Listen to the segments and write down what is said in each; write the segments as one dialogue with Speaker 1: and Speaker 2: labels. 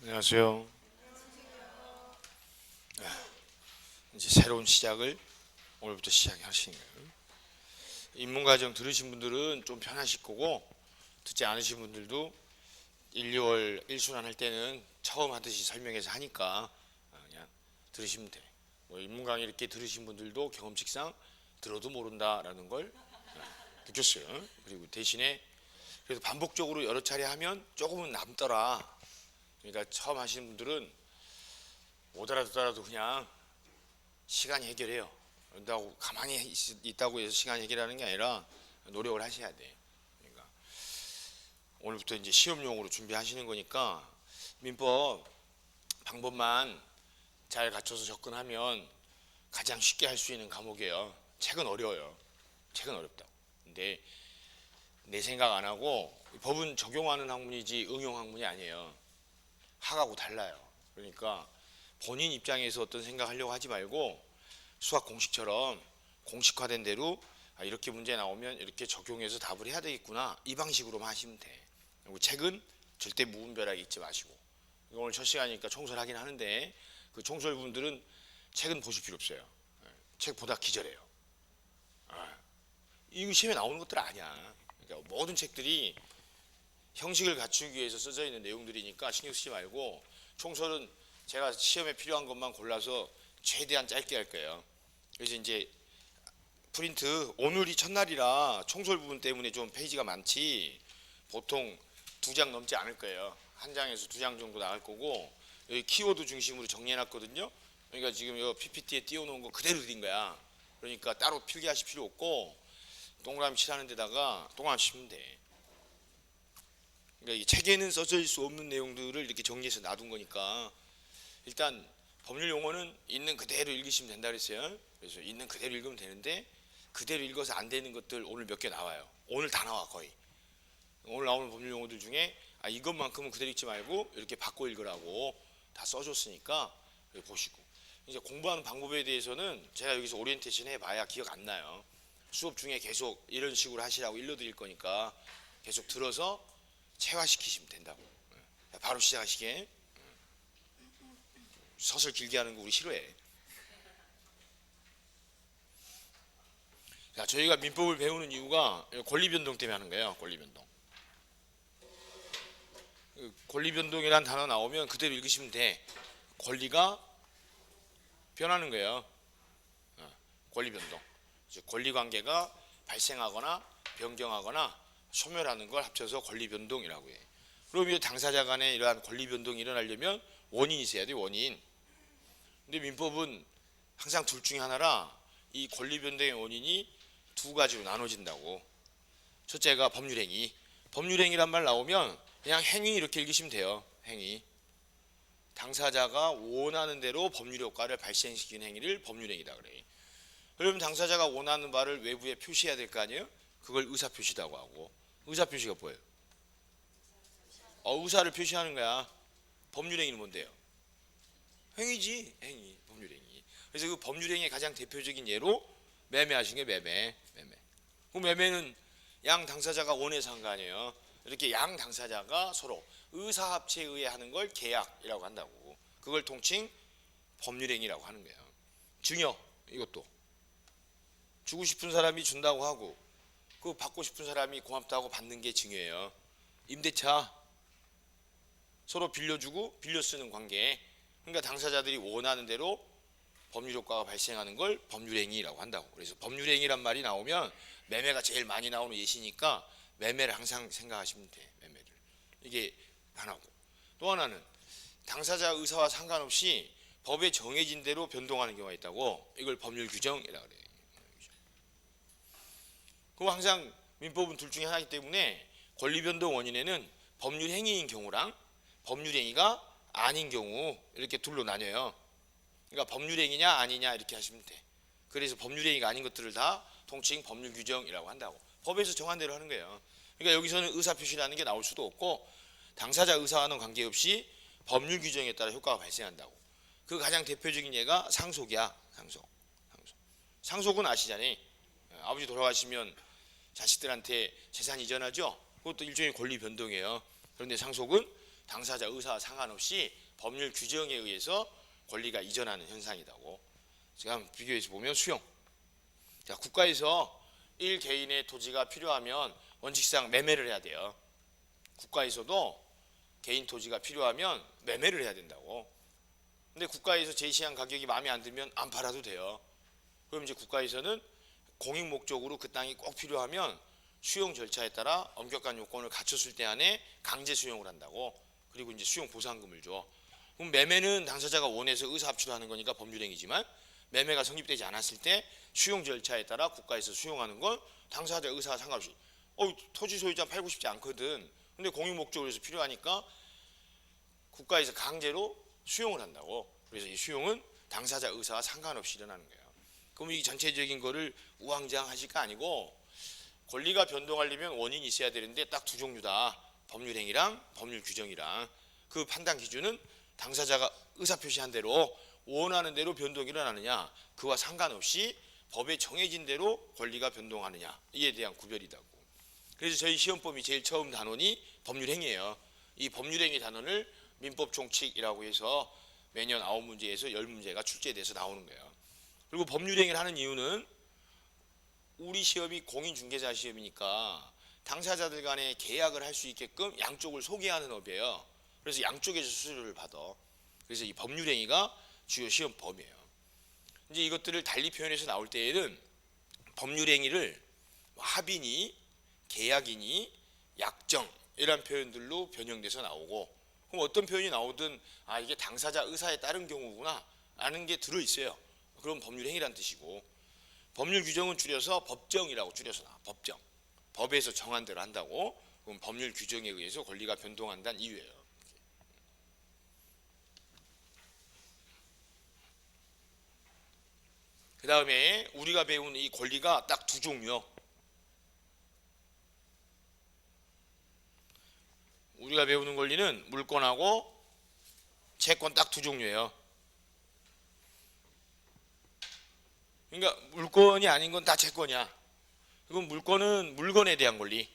Speaker 1: 안녕하세요. 이제 새로운 시작을 오늘부터 시작하시는 거예요. 입문과정 들으신 분들은 좀 편하실 거고, 듣지 않으신 분들도 1, 2월 1순환 할 때는 처음 하듯이 설명해서 하니까 그냥 들으시면 돼. 뭐 입문 강의 이렇게 들으신 분들도 경험칙상 들어도 모른다라는 걸 느꼈어요. 그리고 대신에 그래도 반복적으로 여러 차례 하면 조금은 남더라. 그러니까 처음 하시는 분들은 못 알아듣더라도 그냥 시간이 해결해요. 그런다고 가만히 있다고 해서 시간이 해결하는 게 아니라 노력을 하셔야 돼. 그러니까 오늘부터 이제 시험용으로 준비하시는 거니까 민법 방법만 잘 갖춰서 접근하면 가장 쉽게 할 수 있는 과목이에요. 책은 어려워요. 책은 어렵다고. 근데 내 생각 안 하고 법은 적용하는 학문이지 응용 학문이 아니에요. 학하고 달라요. 그러니까 본인 입장에서 어떤 생각하려고 하지 말고 수학 공식처럼 공식화된 대로 이렇게 문제 나오면 이렇게 적용해서 답을 해야 되겠구나, 이 방식으로만 하시면 돼. 그리고 책은 절대 무분별하게 읽지 마시고, 오늘 첫 시간이니까 청소를 하긴 하는데 그 청소할 분들은 책은 보실 필요 없어요. 책 보다 기절해요. 이거 시험에 나오는 것들 아니야. 그러니까 모든 책들이 형식을 갖추기 위해서 써져 있는 내용들이니까 신경 쓰지 말고, 총설은 제가 시험에 필요한 것만 골라서 최대한 짧게 할 거예요. 그래서 이제 프린트, 오늘이 첫날이라 총설 부분 때문에 좀 페이지가 많지 보통 2장 넘지 않을 거예요. 1장에서 2장 정도 나갈 거고, 여기 키워드 중심으로 정리해 놨거든요. 그러니까 지금 이 PPT에 띄워놓은 거 그대로 드린 거야. 그러니까 따로 필기하실 필요 없고 동그라미 칠하는 데다가 동그라미 치면 돼. 그러니까 이 책에는 써져 있을 수 없는 내용들을 이렇게 정리해서 놔둔 거니까, 일단 법률 용어는 있는 그대로 읽으시면 된다 그랬어요. 그래서 있는 그대로 읽으면 되는데 그대로 읽어서 안 되는 것들 오늘 몇 개 나와요. 오늘 다 나와 거의. 오늘 나오는 법률 용어들 중에 이것만큼은 그대로 읽지 말고 이렇게 바꿔 읽으라고 다 써줬으니까 보시고, 이제 공부하는 방법에 대해서는 제가 여기서 오리엔테이션 해봐야 기억 안 나요. 수업 중에 계속 이런 식으로 하시라고 일러드릴 거니까 계속 들어서 체화시키시면 된다고. 바로 시작하시게. 서술 길게 하는 거 우리 싫어해. 자, 저희가 민법을 배우는 이유가 권리변동 때문에 하는 거예요. 권리변동. 권리변동이란 단어 나오면 그대로 읽으시면 돼. 권리가 변하는 거예요. 권리변동. 권리관계가 발생하거나 변경하거나 소멸하는 걸 합쳐서 권리변동이라고 해. 그럼 이 당사자 간에 이러한 권리변동이 일어나려면 원인이 있어야 돼, 원인. 근데 민법은 항상 둘 중에 하나라 이 권리변동의 원인이 2가지로 나눠진다고. 첫째가 법률행위. 법률행위란 말 나오면 그냥 행위 이렇게 읽으시면 돼요. 행위. 당사자가 원하는 대로 법률 효과를 발생시키는 행위를 법률행위다 그래. 그러면 당사자가 원하는 바를 외부에 표시해야 될 거 아니에요? 그걸 의사표시라고 하고. 의사표시가 뭐예요? 의사를 표시하는 거야. 법률행위는 뭔데요? 행위지. 행위. 법률행위. 그래서 그 법률행위의 가장 대표적인 예로 매매하신 게 매매. 그 매매는 양 당사자가 원해서 한 거 아니에요. 이렇게 양 당사자가 서로 의사합체에 의해 하는 걸 계약이라고 한다고. 그걸 통칭 법률행위라고 하는 거예요. 증여, 이것도 주고 싶은 사람이 준다고 하고 그 받고 싶은 사람이 고맙다고 받는 게 증여예요. 임대차 서로 빌려주고 빌려 쓰는 관계. 그러니까 당사자들이 원하는 대로 법률 효과가 발생하는 걸 법률행위라고 한다고. 그래서 법률행위란 말이 나오면 매매가 제일 많이 나오는 예시니까 매매를 항상 생각하시면 돼. 매매를. 이게 하나고, 또 하나는 당사자 의사와 상관없이 법에 정해진 대로 변동하는 경우가 있다고. 이걸 법률 규정이라고 그래요. 그럼 항상 민법은 둘 중에 하나이기 때문에 권리변동 원인에는 법률 행위인 경우랑 법률 행위가 아닌 경우 이렇게 둘로 나뉘어요. 그러니까 법률 행위냐 아니냐 이렇게 하시면 돼. 그래서 법률 행위가 아닌 것들을 다 통칭 법률 규정이라고 한다고. 법에서 정한 대로 하는 거예요. 그러니까 여기서는 의사표시라는 게 나올 수도 없고 당사자 의사와는 관계없이 법률 규정에 따라 효과가 발생한다고. 그 가장 대표적인 예가 상속이야. 상속은 아시잖아요. 아버지 돌아가시면 자식들한테 재산 이전하죠. 그것도 일종의 권리 변동이에요. 그런데 상속은 당사자 의사와 상관없이 법률 규정에 의해서 권리가 이전하는 현상이라고. 제가 한번 비교해서 보면 수용. 자, 국가에서 1개인의 토지가 필요하면 원칙상 매매를 해야 돼요. 국가에서도 개인 토지가 필요하면 매매를 해야 된다고. 근데 국가에서 제시한 가격이 마음에 안 들면 안 팔아도 돼요. 그럼 이제 국가에서는 공익 목적으로 그 땅이 꼭 필요하면 수용 절차에 따라 엄격한 요건을 갖췄을 때 안에 강제 수용을 한다고. 그리고 이제 수용 보상금을 줘. 그럼 매매는 당사자가 원해서 의사합치로 하는 거니까 법률행위지만, 매매가 성립되지 않았을 때 수용 절차에 따라 국가에서 수용하는 건 당사자 의사와 상관없이, 토지 소유자 팔고 싶지 않거든. 근데 공익 목적으로 해서 필요하니까 국가에서 강제로 수용을 한다고. 그래서 이 수용은 당사자 의사와 상관없이 일어나는 거예요. 그럼 이 전체적인 거를 우왕좌왕하실 거 아니고, 권리가 변동하려면 원인이 있어야 되는데 딱 두 종류다. 법률행위랑 법률 규정이랑. 그 판단 기준은 당사자가 의사표시한 대로 원하는 대로 변동이 일어나느냐, 그와 상관없이 법에 정해진 대로 권리가 변동하느냐, 이에 대한 구별이다고. 그래서 저희 시험법이 제일 처음 단원이 법률행위예요. 이 법률행위 단원을 민법 총칙이라고 해서 매년 9문제에서 10문제가 출제돼서 나오는 거예요. 그리고 법률행위를 하는 이유는 우리 시험이 공인중개사 시험이니까 당사자들 간에 계약을 할 수 있게끔 양쪽을 소개하는 업이에요. 그래서 양쪽에서 수수료를 받아. 그래서 이 법률행위가 주요 시험 범위예요. 이제 이것들을 달리 표현해서 나올 때에는 법률행위를 합의니, 계약이니, 약정 이런 표현들로 변형돼서 나오고, 그럼 어떤 표현이 나오든 이게 당사자 의사에 따른 경우구나 라는 게 들어있어요. 그럼 법률행위란 뜻이고, 법률 규정은 줄여서 법정이라고 줄여서 나와. 법정. 법에서 정한 대로 한다고. 그럼 법률 규정에 의해서 권리가 변동한다는 이유예요. 그 다음에 우리가 배운 이 권리가 딱 두 종류요. 우리가 배우는 권리는 물권하고 채권 딱 두 종류예요. 그러니까 물권이 아닌 건 다 채권이야. 이건 물권은 물건에 대한 권리.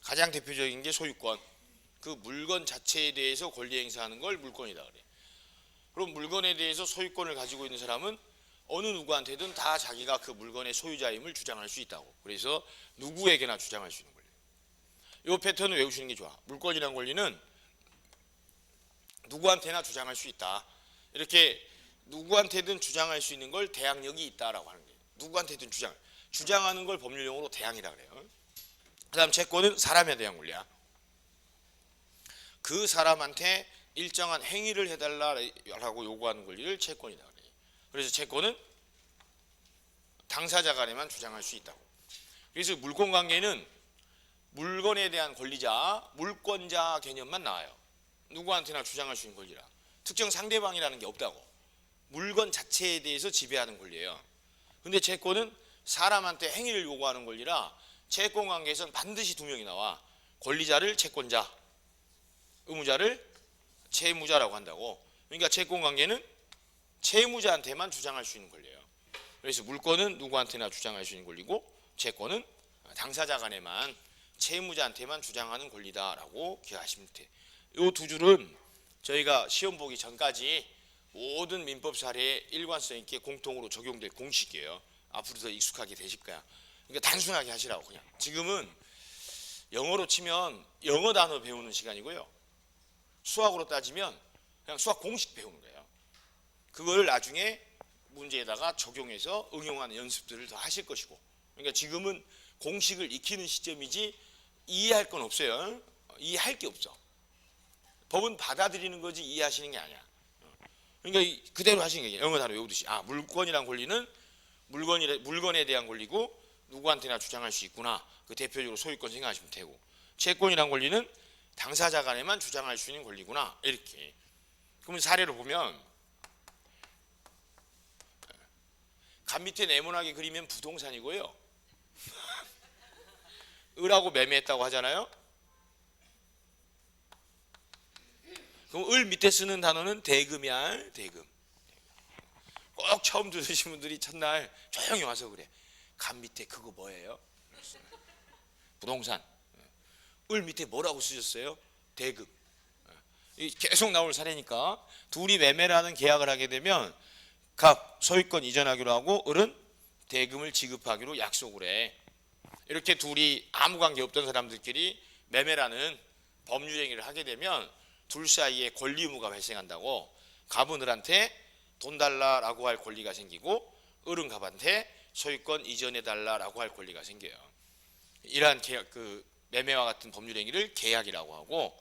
Speaker 1: 가장 대표적인 게 소유권. 그 물건 자체에 대해서 권리 행사하는 걸 물권이다 그래. 그럼 물건에 대해서 소유권을 가지고 있는 사람은 어느 누구한테든 다 자기가 그 물건의 소유자임을 주장할 수 있다고. 그래서 누구에게나 주장할 수 있는 권리. 이 패턴을 외우시는 게 좋아. 물권이라는 권리는 누구한테나 주장할 수 있다. 이렇게 누구한테든 주장할 수 있는 걸 대항력이 있다라고 하는 거예요. 누구한테든 주장하는 걸 법률용어로 대항이라 그래요. 그 다음 채권은 사람에 대한 권리야. 그 사람한테 일정한 행위를 해달라고 요구하는 권리를 채권이다 그래요. 그래서 채권은 당사자 간에만 주장할 수 있다고. 그래서 물권 관계는 물건에 대한 권리자, 물권자 개념만 나와요. 누구한테나 주장할 수 있는 권리라. 특정 상대방이라는 게 없다고. 물건 자체에 대해서 지배하는 권리예요. 근데 채권은 사람한테 행위를 요구하는 권리라 채권 관계에서는 반드시 두 명이 나와. 권리자를 채권자, 의무자를 채무자라고 한다고. 그러니까 채권 관계는 채무자한테만 주장할 수 있는 권리예요. 그래서 물권은 누구한테나 주장할 수 있는 권리고, 채권은 당사자 간에만, 채무자한테만 주장하는 권리다라고 기억하시면 돼요. 이 두 줄은 저희가 시험 보기 전까지 모든 민법 사례에 일관성 있게 공통으로 적용될 공식이에요. 앞으로 더 익숙하게 되실 거야. 그러니까 단순하게 하시라고. 그냥 지금은 영어로 치면 영어 단어 배우는 시간이고요, 수학으로 따지면 그냥 수학 공식 배우는 거예요. 그걸 나중에 문제에다가 적용해서 응용하는 연습들을 더 하실 것이고, 그러니까 지금은 공식을 익히는 시점이지 이해할 건 없어요. 이해할 게 없어. 법은 받아들이는 거지 이해하시는 게 아니야. 그러니까 그대로 하시는 거예요. 영어 단어 외우듯이. 물권이란 권리는 물건에 대한 권리고 누구한테나 주장할 수 있구나. 그 대표적으로 소유권 생각하시면 되고, 채권이란 권리는 당사자 간에만 주장할 수 있는 권리구나. 이렇게. 그러면 사례를 보면 간 밑에 네모나게 그리면 부동산이고요. 을하고 매매했다고 하잖아요. 그럼 을 밑에 쓰는 단어는 대금이야. 대금. 꼭 처음 들으신 분들이 첫날 조용히 와서 그래. 간 밑에 그거 뭐예요? 부동산. 을 밑에 뭐라고 쓰셨어요? 대금. 계속 나올 사례니까 둘이 매매라는 계약을 하게 되면 갑 소유권 이전하기로 하고 을은 대금을 지급하기로 약속을 해. 이렇게 둘이 아무 관계 없던 사람들끼리 매매라는 법률 행위를 하게 되면 둘 사이에 권리 의무가 발생한다고. 갑은 을한테 돈 달라라고 할 권리가 생기고 을은 갑한테 소유권 이전해 달라라고 할 권리가 생겨요. 이러한 계약, 매매와 같은 법률 행위를 계약이라고 하고,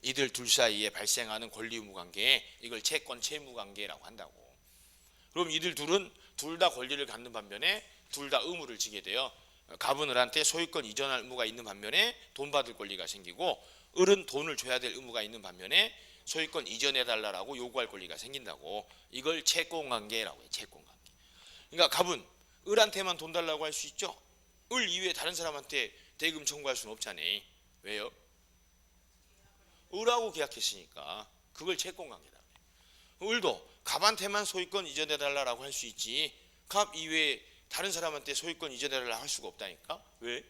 Speaker 1: 이들 둘 사이에 발생하는 권리 의무 관계, 이걸 채권 채무 관계라고 한다고. 그럼 이들 둘은 둘 다 권리를 갖는 반면에 둘 다 의무를 지게 돼요. 갑은 을한테 소유권 이전할 의무가 있는 반면에 돈 받을 권리가 생기고, 을은 돈을 줘야 될 의무가 있는 반면에 소유권 이전해 달라고 요구할 권리가 생긴다고. 이걸 채권 관계라고 해요. 채권 관계. 그러니까 갑은 을한테만 돈 달라고 할 수 있죠. 을 이외에 다른 사람한테 대금 청구할 수는 없잖아요. 왜요? 을하고 계약했으니까. 그걸 채권 관계다. 을도 갑한테만 소유권 이전해 달라고 할 수 있지, 갑 이외에 다른 사람한테 소유권 이전해 달라고 할 수가 없다니까. 왜?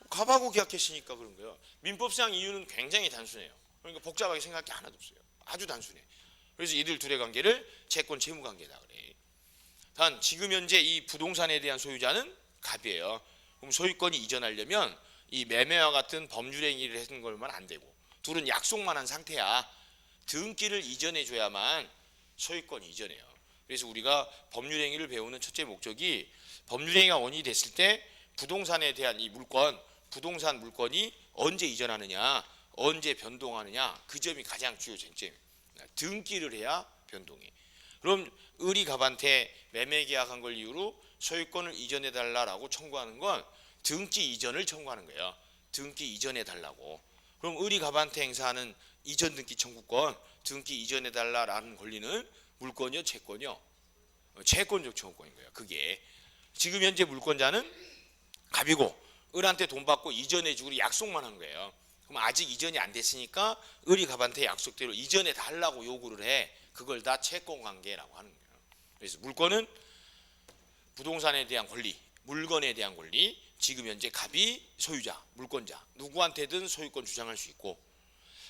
Speaker 1: 갑하고 계약했으니까 그런 거예요. 민법상 이유는 굉장히 단순해요. 그러니까 복잡하게 생각할 게 하나도 없어요. 아주 단순해. 그래서 이들 둘의 관계를 채권 채무 관계다 그래. 단 지금 현재 이 부동산에 대한 소유자는 갑이에요. 그럼 소유권이 이전하려면 이 매매와 같은 법률 행위를 하는 걸만 안 되고, 둘은 약속만 한 상태야. 등기를 이전해 줘야만 소유권이 이전해요. 그래서 우리가 법률 행위를 배우는 첫째 목적이 법률 행위가 원인이 됐을 때 부동산에 대한 이 물건, 부동산 물건이 언제 이전하느냐, 언제 변동하느냐, 그 점이 가장 주요 쟁점이에요. 등기를 해야 변동해. 그럼 을이 갑한테 매매 계약한 걸 이유로 소유권을 이전해 달라고 청구하는 건 등기 이전을 청구하는 거예요. 등기 이전해 달라고. 그럼 을이 갑한테 행사하는 이전 등기 청구권, 등기 이전해 달라라는 권리는 물권이요, 채권이요? 채권적 청구권인 거예요. 그게 지금 현재 물권자는 갑이고 을한테 돈 받고 이전해 주기로 약속만 한 거예요. 그럼 아직 이전이 안 됐으니까 을이 갑한테 약속대로 이전해 달라고 요구를 해. 그걸 다 채권 관계라고 하는 거예요. 그래서 물권은 부동산에 대한 권리, 물건에 대한 권리, 지금 현재 갑이 소유자, 물권자, 누구한테든 소유권 주장할 수 있고,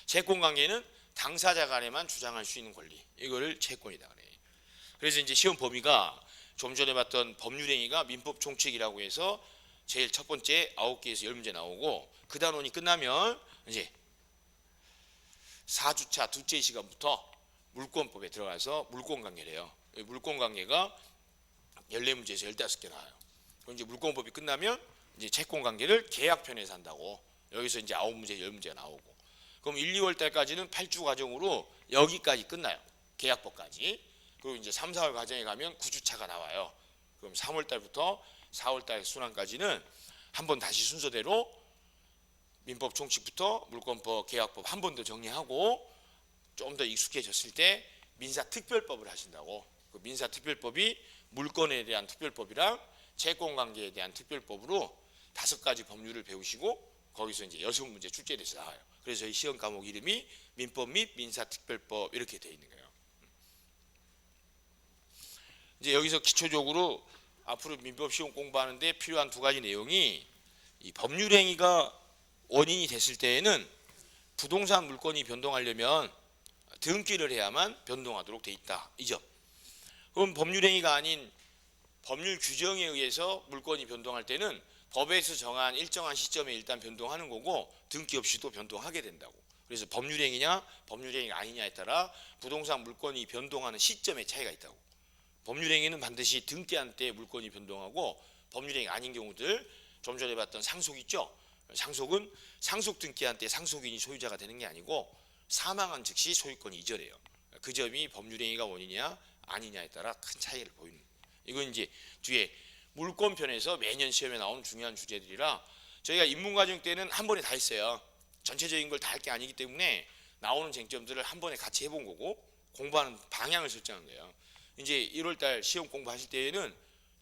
Speaker 1: 채권 관계는 당사자 간에만 주장할 수 있는 권리, 이거를 채권이다 그래. 그래서 이제 시험 범위가 좀 전에 봤던 법률 행위가 민법 총칙이라고 해서 제일 첫 번째 9개에서 10문제 나오고, 그 단원이 끝나면 이제 4주차 둘째 시간부터 물권법에 들어가서 물권 관계를 해요. 물권 관계가 14문제에서 15개 나와요. 그럼 이제 물권법이 끝나면 이제 채권 관계를 계약편에서 한다고. 여기서 이제 9문제, 10문제가 나오고. 그럼 1, 2월 달까지는 8주 과정으로 여기까지 끝나요. 계약법까지. 그리고 이제 3, 4월 과정에 가면 9주차가 나와요. 그럼 3월 달부터 4월 달 순환까지는 한번 다시 순서대로 민법 총칙부터 물권법, 계약법 한 번 더 정리하고 좀 더 익숙해졌을 때 민사특별법을 하신다고. 그 민사특별법이 물권에 대한 특별법이랑 채권관계에 대한 특별법으로 5가지 법률을 배우시고 거기서 이제 6문제 출제돼서 나와요. 그래서 이 시험 과목 이름이 민법 및 민사특별법 이렇게 되어 있는 거예요. 이제 여기서 기초적으로 앞으로 민법 시험 공부하는데 필요한 2가지 내용이, 이 법률 행위가 원인이 됐을 때에는 부동산 물건이 변동하려면 등기를 해야만 변동하도록 돼 있다. 이 점. 그럼 법률 행위가 아닌 법률 규정에 의해서 물건이 변동할 때는 법에서 정한 일정한 시점에 일단 변동하는 거고 등기 없이도 변동하게 된다고. 그래서 법률 행위냐 법률 행위가 아니냐에 따라 부동산 물건이 변동하는 시점의 차이가 있다고. 법률 행위는 반드시 등기한 때 물건이 변동하고, 법률 행위 아닌 경우들 좀 전에 봤던 상속 있죠. 상속은 상속 등기한 때 상속인이 소유자가 되는 게 아니고 사망한 즉시 소유권이 이전해요. 그 점이 법률 행위가 원인이냐 아니냐에 따라 큰 차이를 보이는 거예요. 이건 이제 뒤에 물권편에서 매년 시험에 나오는 중요한 주제들이라 저희가 입문과정 때는 한 번에 다 했어요. 전체적인 걸 다 할 게 아니기 때문에 나오는 쟁점들을 한 번에 같이 해본 거고 공부하는 방향을 설정한 거예요. 이제 1월달 시험 공부하실 때에는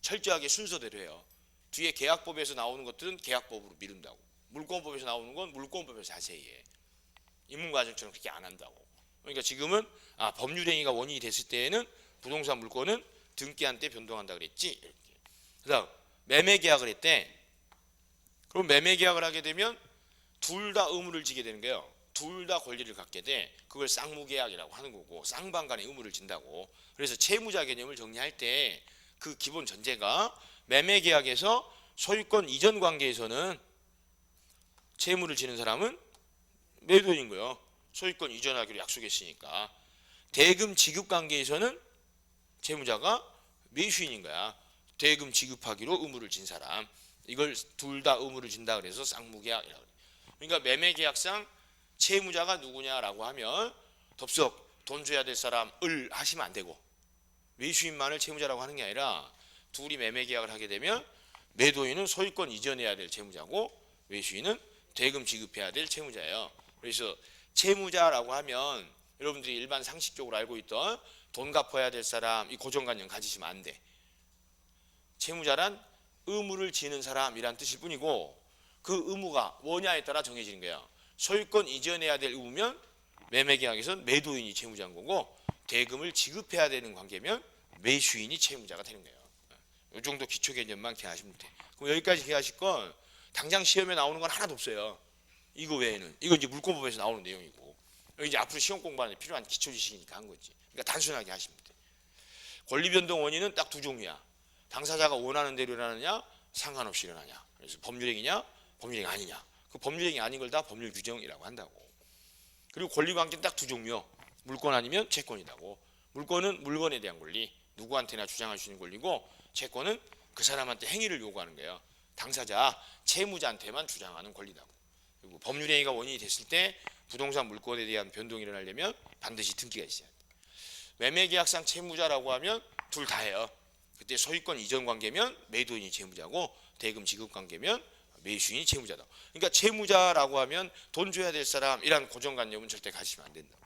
Speaker 1: 철저하게 순서대로 해요. 뒤에 계약법에서 나오는 것들은 계약법으로 미룬다고. 물권법에서 나오는 건 물권법에서 자세히 해. 입문과정처럼 그렇게 안 한다고. 그러니까 지금은 법률 행위가 원인이 됐을 때에는 부동산 물건은 등기한 때 변동한다 그랬지. 이렇게. 그다음 매매 계약을 했대. 그럼 매매 계약을 하게 되면 둘 다 의무를 지게 되는 거예요. 둘 다 권리를 갖게 돼. 그걸 쌍무계약이라고 하는 거고, 쌍방간의 의무를 진다고. 그래서 채무자 개념을 정리할 때 그 기본 전제가 매매계약에서 소유권 이전 관계에서는 채무를 지는 사람은 매도인인 거예요. 소유권 이전하기로 약속했으니까. 대금 지급 관계에서는 채무자가 매수인인 거야. 대금 지급하기로 의무를 진 사람. 이걸 둘 다 의무를 진다 그래서 쌍무계약이라고 그래. 그러니까 매매계약상 채무자가 누구냐라고 하면 덥석 돈 줘야 될 사람을 하시면 안 되고, 매수인만을 채무자라고 하는 게 아니라 둘이 매매계약을 하게 되면 매도인은 소유권 이전해야 될 채무자고 매수인은 대금 지급해야 될 채무자예요. 그래서 채무자라고 하면 여러분들이 일반 상식적으로 알고 있던 돈 갚아야 될 사람, 이 고정관념 가지시면 안 돼. 채무자란 의무를 지는 사람이란 뜻일 뿐이고, 그 의무가 뭐냐에 따라 정해지는 거예요. 소유권 이전해야 될 의무면 매매계약에서는 매도인이 채무자인 거고, 대금을 지급해야 되는 관계면 매수인이 채무자가 되는 거예요. 이 정도 기초 개념만 기억하시면 돼. 그럼 여기까지 기억하실 건 당장 시험에 나오는 건 하나도 없어요. 이거 외에는. 이건 이제 물권법에서 나오는 내용이고, 여기 이제 앞으로 시험 공부하는 필요한 기초 지식이니까 한 거지. 그러니까 단순하게 하시면 돼. 권리 변동 원인은 딱 두 종류야. 당사자가 원하는 대로 일어나느냐, 상관없이 일어나냐. 그래서 법률행위냐, 법률행위 아니냐. 그 법률행위 아닌 걸 다 법률 규정이라고 한다고. 그리고 권리 관계는 딱 두 종류. 물권 아니면 채권이라고. 물권은 물건에 대한 권리, 누구한테나 주장할 수 있는 권리고, 채권은 그 사람한테 행위를 요구하는 거예요. 당사자, 채무자한테만 주장하는 권리라고. 그리고 법률행위가 원인이 됐을 때 부동산 물권에 대한 변동이 일어나려면 반드시 등기가 있어야 돼. 매매계약상 채무자라고 하면 둘 다예요. 그때 소유권 이전 관계면 매도인이 채무자고, 대금 지급 관계면 매수인이 채무자다. 그러니까 채무자라고 하면 돈 줘야 될 사람이란 고정관념은 절대 가지시면 안 된다.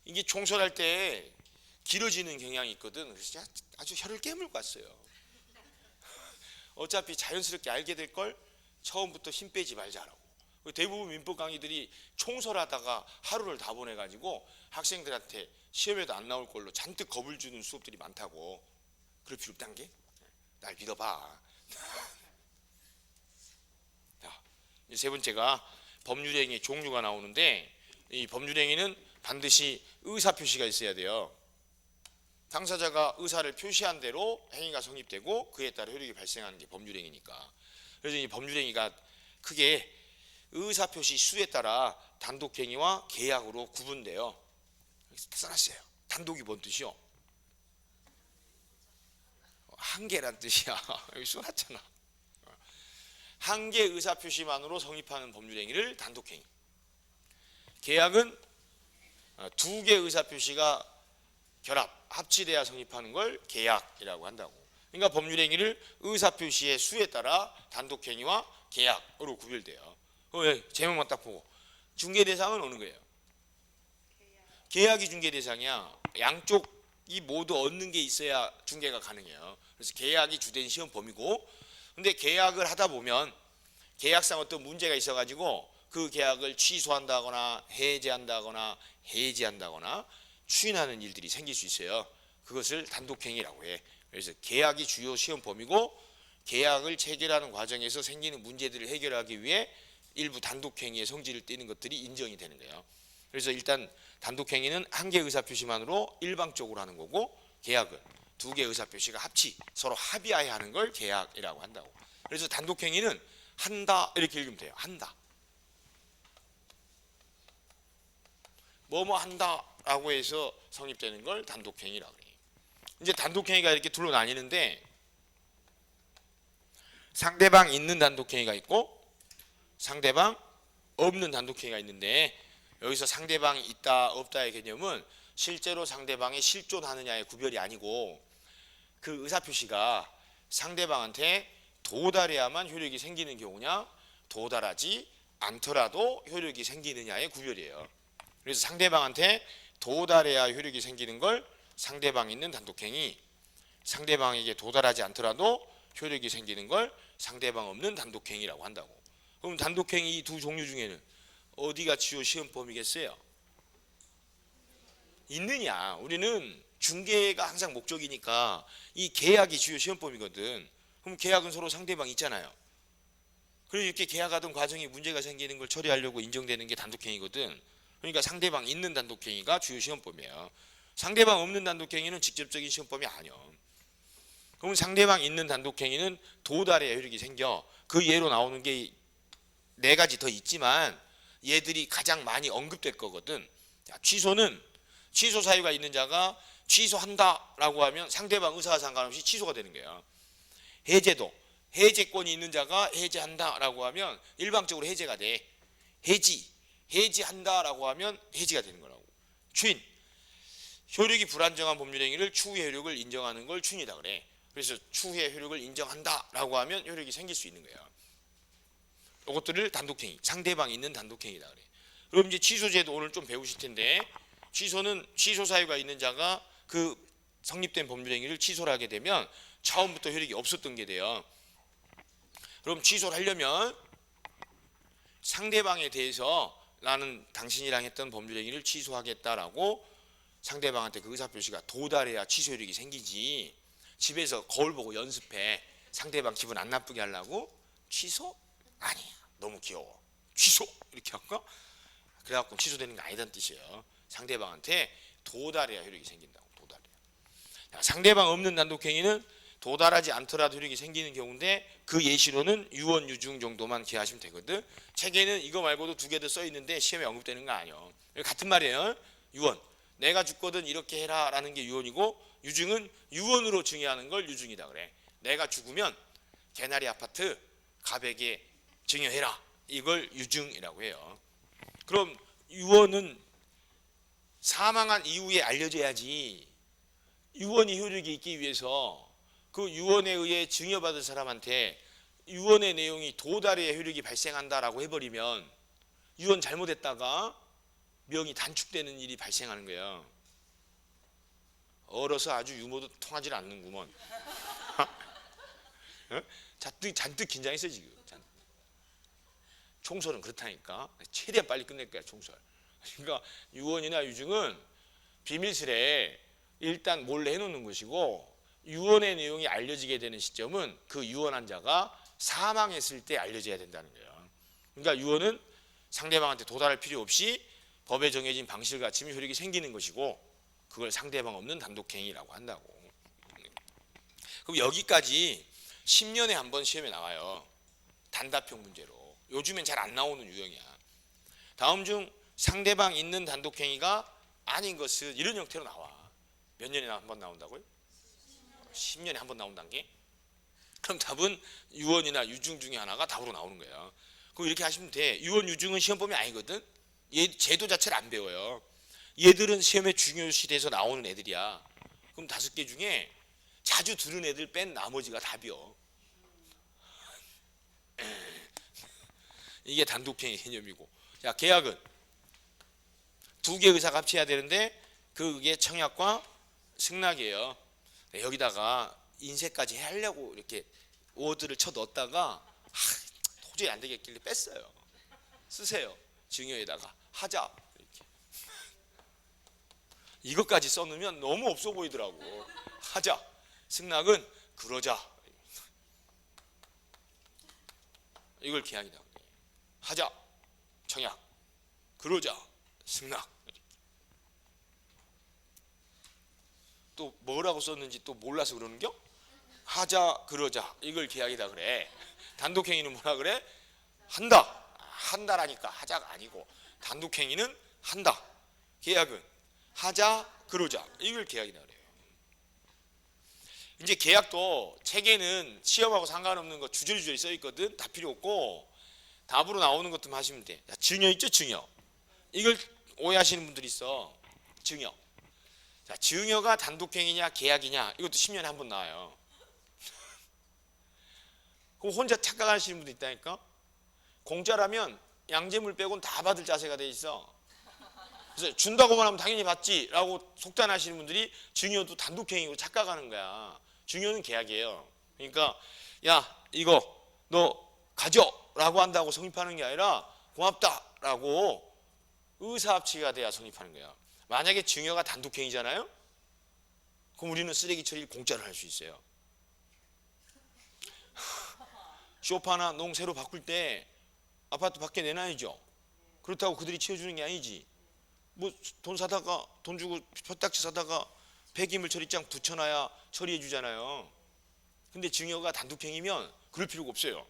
Speaker 1: 이게 총설할 때 길어지는 경향이 있거든. 그래서 아주 혀를 깨물고 왔어요. 어차피 자연스럽게 알게 될 걸 처음부터 힘 빼지 말자라고. 대부분 민법 강의들이 총설하다가 하루를 다 보내가지고 학생들한테 시험에도 안 나올 걸로 잔뜩 겁을 주는 수업들이 많다고. 그럴 필요 없다는 게? 날 믿어봐. 자, 세 번째가 법률행위 종류가 나오는데, 이 법률행위는 반드시 의사표시가 있어야 돼요. 당사자가 의사를 표시한 대로 행위가 성립되고 그에 따라 효력이 발생하는 게 법률행위니까. 그래서 이 법률행위가 크게 의사표시 수에 따라 단독행위와 계약으로 구분돼요. 써놨어요. 단독이 뭔 뜻이요? 한계란 뜻이야. 여기 써놨잖아. 한 개 의사표시만으로 성립하는 법률행위를 단독행위. 계약은 두 개 의사표시가 결합, 합치돼야 성립하는 걸 계약이라고 한다고. 그러니까 법률행위를 의사표시의 수에 따라 단독행위와 계약으로 구별돼요. 제목만 딱 보고 중개대상은 어느 거예요? 계약이 중개대상이야. 양쪽이 모두 얻는 게 있어야 중개가 가능해요. 그래서 계약이 주된 시험 범위고, 근데 계약을 하다 보면 계약상 어떤 문제가 있어가지고 그 계약을 취소한다거나 해제한다거나 해지한다거나 추인하는 일들이 생길 수 있어요. 그것을 단독행위라고 해. 그래서 계약이 주요 시험 범위고, 계약을 체결하는 과정에서 생기는 문제들을 해결하기 위해 일부 단독행위의 성질을 띠는 것들이 인정이 되는 거예요. 그래서 일단 단독행위는 한 개 의사표시만으로 일방적으로 하는 거고, 계약은 두 개 의사표시가 서로 합의하에 하는 걸 계약이라고 한다고. 그래서 단독행위는 한다 이렇게 읽으면 돼요. 한다. 뭐뭐 한다라고 해서 성립되는 걸 단독행위라고 해요. 이제 단독행위가 이렇게 둘로 나뉘는데, 상대방 있는 단독행위가 있고 상대방 없는 단독행위가 있는데, 여기서 상대방이 있다 없다의 개념은 실제로 상대방이 실존하느냐의 구별이 아니고, 그 의사표시가 상대방한테 도달해야만 효력이 생기는 경우냐, 도달하지 않더라도 효력이 생기느냐의 구별이에요. 그래서 상대방한테 도달해야 효력이 생기는 걸 상대방 있는 단독행위, 상대방에게 도달하지 않더라도 효력이 생기는 걸 상대방 없는 단독행위라고 한다고. 그럼 단독행위 이 두 종류 중에는 어디가 주요 시험 범위겠어요? 있느냐? 우리는 중개가 항상 목적이니까 이 계약이 주요 시험법이거든. 그럼 계약은 서로 상대방이 있잖아요. 그리고 이렇게 계약하던 과정에 문제가 생기는 걸 처리하려고 인정되는 게 단독행위거든. 그러니까 상대방 있는 단독행위가 주요 시험법이에요. 상대방 없는 단독행위는 직접적인 시험법이 아니요. 그럼 상대방 있는 단독행위는 도달해야 효력이 생겨. 그 예로 나오는 게 네 가지 더 있지만 얘들이 가장 많이 언급될 거거든. 자, 취소는 취소 사유가 있는 자가 취소한다라고 하면 상대방 의사와 상관없이 취소가 되는 거예요. 해제도 해제권이 있는 자가 해제한다라고 하면 일방적으로 해제가 돼. 해지한다라고 하면 해지가 되는 거라고. 추인 효력이 불안정한 법률행위를 추후의 효력을 인정하는 걸 추인이다 그래. 그래서 추후의 효력을 인정한다라고 하면 효력이 생길 수 있는 거예요. 이것들을 단독행위, 상대방이 있는 단독행위다 그래. 그럼 이제 취소제도 오늘 좀 배우실 텐데, 취소는 취소 사유가 있는 자가 그 성립된 법률행위를 취소를 하게 되면 처음부터 효력이 없었던 게 돼요. 그럼 취소를 하려면 상대방에 대해서 나는 당신이랑 했던 법률행위를 취소하겠다라고 상대방한테 그 의사표시가 도달해야 취소 효력이 생기지. 집에서 거울 보고 연습해. 상대방 기분 안 나쁘게 하려고 취소? 아니야. 너무 귀여워. 취소! 이렇게 할까? 그래갖고 취소되는 게 아니다는 뜻이에요. 상대방한테 도달해야 효력이 생긴다고. 도달해야. 상대방 없는 단독행위는 도달하지 않더라도 효력이 생기는 경우인데 그 예시로는 유언, 유증 정도만 기하시면 되거든. 책에는 이거 말고도 두 개 더 써 있는데 시험에 언급되는 거 아니에요. 같은 말이에요. 유언. 내가 죽거든 이렇게 해라 라는 게 유언이고, 유증은 유언으로 증여하는 걸 유증이다 그래. 내가 죽으면 개나리 아파트 가백에 증여해라. 이걸 유증이라고 해요. 그럼 유언은 사망한 이후에 알려져야지. 유언이 효력이 있기 위해서 그 유언에 의해 증여받은 사람한테 유언의 내용이 도달해야 효력이 발생한다라고 해버리면 유언 잘못했다가 명이 단축되는 일이 발생하는 거예요. 얼어서 아주 유머도 통하지 않는구먼. 잔뜩 긴장했어요 지금. 총설은 그렇다니까. 최대한 빨리 끝낼 거야 총설. 그러니까 유언이나 유증은 비밀스레 일단 몰래 해놓는 것이고, 유언의 내용이 알려지게 되는 시점은 그 유언한 자가 사망했을 때 알려져야 된다는 거예요. 그러니까 유언은 상대방한테 도달할 필요 없이 법에 정해진 방식을 갖추면 효력이 생기는 것이고, 그걸 상대방 없는 단독행위라고 한다고. 그럼 여기까지 10년에 한 번 시험에 나와요. 단답형 문제로. 요즘엔 잘 안 나오는 유형이야. 다음 중 상대방 있는 단독행위가 아닌 것은 이런 형태로 나와. 몇 년에 한 번 나온다고요? 10년에 한 번 나온다는 게? 그럼 답은 유언이나 유증 중에 하나가 답으로 나오는 거예요. 그럼 이렇게 하시면 돼. 유언, 유증은 시험범위 아니거든. 얘 제도 자체를 안 배워요. 얘들은 시험에 중요시돼서 나오는 애들이야. 그럼 5개 중에 자주 들은 애들 뺀 나머지가 답이요. 이게 단독행위 개념이고. 자, 계약은 2개 의사가 합쳐야 되는데 그게 청약과 승낙이에요. 여기다가 인쇄까지 하려고 이렇게 워드를 쳐 넣었다가 도저히 안 되겠길래 뺐어요. 쓰세요. 증여에다가 하자. 이렇게. 이것까지 써놓으면 너무 없어 보이더라고. 하자. 승낙은 그러자. 이걸 계약이다. 하자. 청약. 그러자. 승낙. 또 뭐라고 썼는지 또 몰라서 그러는겨? 하자. 그러자. 이걸 계약이다 그래. 단독행위는 뭐라 그래? 한다. 한다라니까 하자가 아니고, 단독행위는 한다. 계약은 하자. 그러자. 이걸 계약이다 그래요. 이제 계약도 책에는 시험하고 상관없는 거 주저리주저리 써 있거든. 다 필요 없고 답으로 나오는 것도 하시면 돼. 자, 증여 있죠, 증여. 이걸 오해하시는 분들이 있어. 증여. 자, 증여가 단독행위냐 계약이냐, 이것도 10년에 한 번 나와요. 그럼 혼자 착각하시는 분도 있다니까. 공짜라면 양재물 빼고는 다 받을 자세가 돼 있어. 그래서 준다고만 하면 당연히 받지라고 속단하시는 분들이 증여도 단독행위로 착각하는 거야. 증여는 계약이에요. 그러니까 야, 이거 너 가져라고 한다고 성립하는 게 아니라 고맙다라고 의사합치가 돼야 성립하는 거야. 만약에 증여가 단독행위잖아요. 그럼 우리는 쓰레기 처리를 공짜로 할 수 있어요. 쇼파나 농 새로 바꿀 때 아파트 밖에 내놔야죠. 그렇다고 그들이 치워주는 게 아니지. 뭐 돈 주고 뼈딱지 사다가 폐기물 처리장 붙여놔야 처리해 주잖아요. 근데 증여가 단독행위면 그럴 필요가 없어요.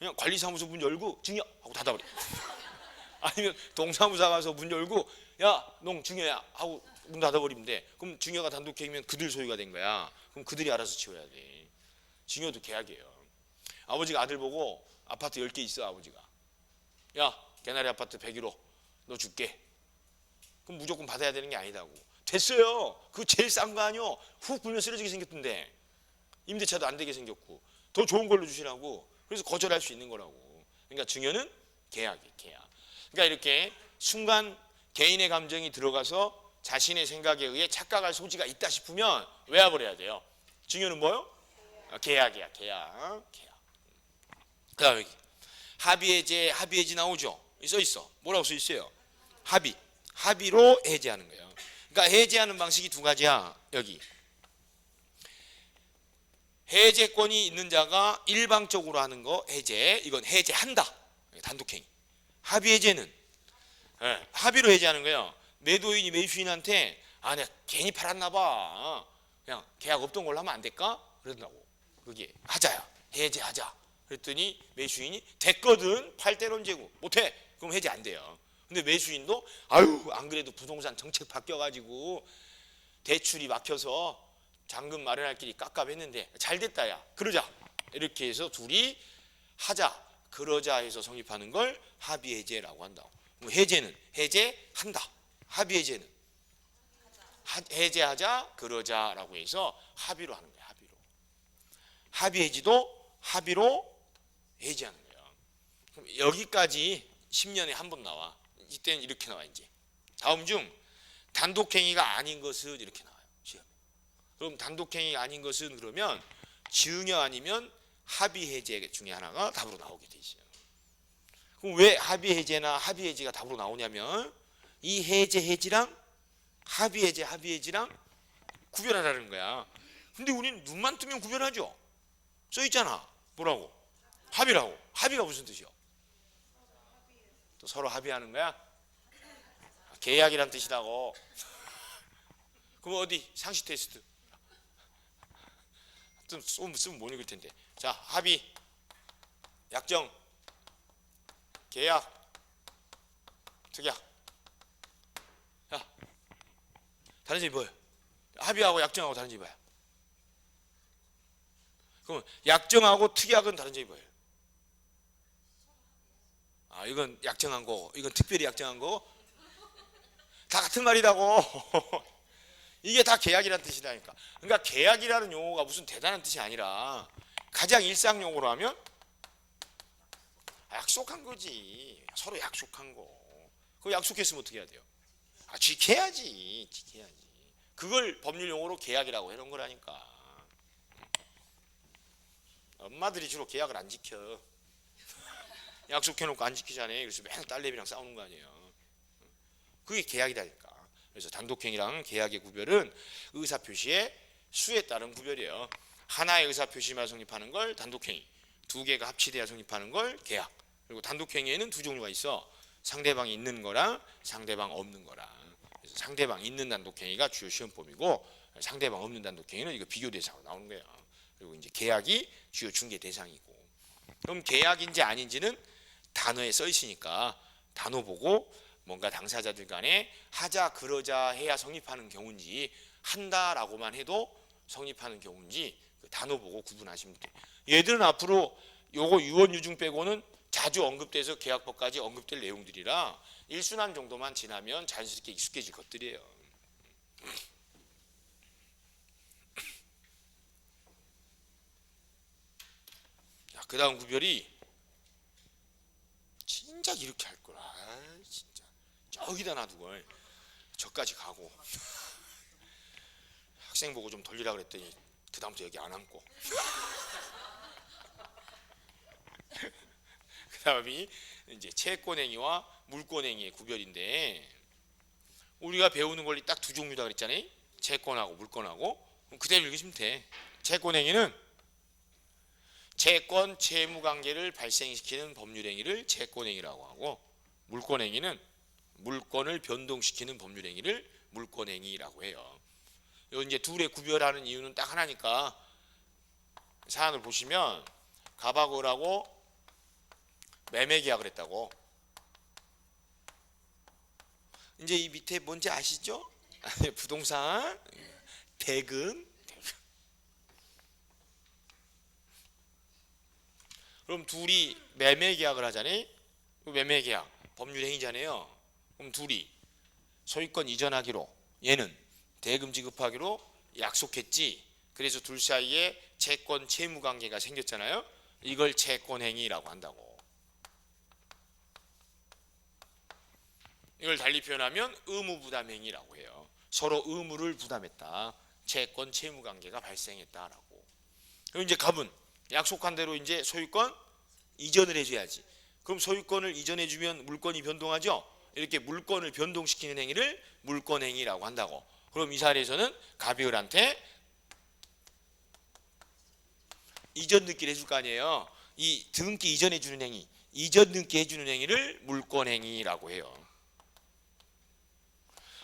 Speaker 1: 그냥 관리사무소 문 열고 증여 하고 닫아버려. 아니면 동사무소 가서 문 열고 야 농 증여야 하고 문 닫아버리면 돼. 그럼 증여가 단독행위면 그들 소유가 된 거야. 그럼 그들이 알아서 치워야 돼. 증여도 계약이에요. 아버지가 아들 보고 아파트 10개 있어. 아버지가 야 개나리 아파트 101호 너 줄게. 그럼 무조건 받아야 되는 게 아니다고. 됐어요. 그거 제일 싼 거 아니요. 훅 불면 쓰러지게 생겼던데. 임대차도 안 되게 생겼고 더 좋은 걸로 주시라고. 그래서 거절할 수 있는 거라고. 그러니까 증여는 계약이에요. 계약. 그러니까 이렇게 순간 개인의 감정이 들어가서 자신의 생각에 의해 착각할 소지가 있다 싶으면 외압을 돼요. 증여는 뭐요? 계약이야. 계약. 그 다음에 합의해지 나오죠. 써 있어. 뭐라고 써 있어요? 합의로 해지하는 거예요. 그러니까 해지하는 방식이 두 가지야. 여기 해제권이 있는 자가 일방적으로 하는 거 해제. 이건 해제한다. 단독행위. 합의해제는 합의로 해제하는 거예요. 매도인이 매수인한테 내가 괜히 팔았나 봐. 그냥 계약 없던 걸로 하면 안 될까? 그런다고. 그게 하자야. 해제하자. 그랬더니 매수인이 됐거든. 팔 때는 언제고. 못해. 그럼 해제 안 돼요. 근데 매수인도 안 그래도 부동산 정책 바뀌어가지고 대출이 막혀서 잔금 마련할 길이 깝깝했는데 잘 됐다 야. 그러자. 이렇게 해서 둘이 하자. 그러자 해서 성립하는 걸 합의해제라고 한다. 해제는 해제한다. 합의해제는 해제하자 그러자라고 해서 합의로 하는 거예요. 합의해지도 합의로 해제하는 거예요. 그럼 여기까지 10년에 한 번 나와. 이때는 이렇게 나와. 이제 다음 중 단독행위가 아닌 것은 이렇게 나와요. 시험. 그럼 단독행위가 아닌 것은 그러면 증여 아니면 합의해제 중에 하나가 답으로 나오게 돼 있어요. 그럼 왜 합의해제나 합의해지가 답으로 나오냐면 이 해제랑 합의해지랑 구별하라는 거야. 근데 우리는 눈만 뜨면 구별하죠. 써 있잖아. 뭐라고? 합의라고. 합의가 무슨 뜻이요? 또 서로 합의하는 거야? 계약이란 뜻이라고. 그럼 어디 상식 테스트 좀 쓰면 못 읽을 텐데. 자, 합의, 약정, 계약, 특약. 자, 다른 점이 뭐예요? 합의하고 약정하고 다른 점이 뭐야? 그럼 약정하고 특약은 다른 점이 뭐예요? 이건 약정한 거고 이건 특별히 약정한 거고 다 같은 말이라고. 이게 다 계약이라는 뜻이라니까. 그러니까 계약이라는 용어가 무슨 대단한 뜻이 아니라 가장 일상 용어로 하면 약속한 거지. 서로 약속한 거. 그거 약속했으면 어떻게 해야 돼요? 지켜야지. 그걸 법률 용어로 계약이라고 해놓은 거라니까. 엄마들이 주로 계약을 안 지켜. 약속해놓고 안 지키잖아요. 그래서 맨날 딸내미랑 싸우는 거 아니에요. 그게 계약이라니까. 그래서 단독행위랑 계약의 구별은 의사표시의 수에 따른 구별이에요. 하나의 의사표시만 성립하는 걸 단독행위, 두 개가 합치돼야 성립하는 걸 계약. 그리고 단독행위에는 두 종류가 있어. 상대방이 있는 거랑 상대방 없는 거랑. 그래서 상대방 있는 단독행위가 주요 시험법이고 상대방 없는 단독행위는 이거 비교 대상으로 나오는 거예요. 그리고 이제 계약이 주요 중개 대상이고. 그럼 계약인지 아닌지는 단어에 써 있으니까 단어 보고 뭔가 당사자들 간에 하자 그러자 해야 성립하는 경우인지 한다라고만 해도 성립하는 경우인지 그 단어 보고 구분하시면 돼요. 얘들은 앞으로 요거 유언유증 빼고는 자주 언급돼서 계약법까지 언급될 내용들이라 일순환 정도만 지나면 자연스럽게 익숙해질 것들이에요. 그 다음 구별이 진작 이렇게 할 거라. 진짜 저기다 놔두고 저까지 가고 학생 보고 좀 돌리라 그랬더니 그 다음부터 여기 안 앉고 그 다음이 이제 채권행위와 물권행위의 구별인데 우리가 배우는 권리 딱 두 종류다 그랬잖아요. 채권하고 물권하고. 그럼 그대로 읽으시면 돼. 채권행위는 채권 채무 관계를 발생시키는 법률행위를 채권행위라고 하고, 물권행위는 물권을 변동시키는 법률행위를 물권행위라고 해요. 요 이제 둘의 구별하는 이유는 딱 하나니까 사안을 보시면 갑하고라고 매매계약을 했다고. 이제 이 밑에 뭔지 아시죠? 부동산 대금. 그럼 둘이 매매계약을 하자니, 매매계약 법률행위잖아요. 그럼 둘이 소유권 이전하기로, 얘는 대금 지급하기로 약속했지. 그래서 둘 사이에 채권 채무 관계가 생겼잖아요. 이걸 채권행위라고 한다고. 이걸 달리 표현하면 의무부담행위라고 해요. 서로 의무를 부담했다. 채권 채무 관계가 발생했다라고. 그럼 이제 갑은 약속한 대로 이제 소유권 이전을 해줘야지. 그럼 소유권을 이전해주면 물권이 변동하죠. 이렇게 물권을 변동시키는 행위를 물권행위라고 한다고. 그럼 이 사례에서는 갑이 을한테 이전 등기를 해줄 거 아니에요. 이 등기 이전해주는 행위, 이전 등기 해주는 행위를 물권행위라고 해요.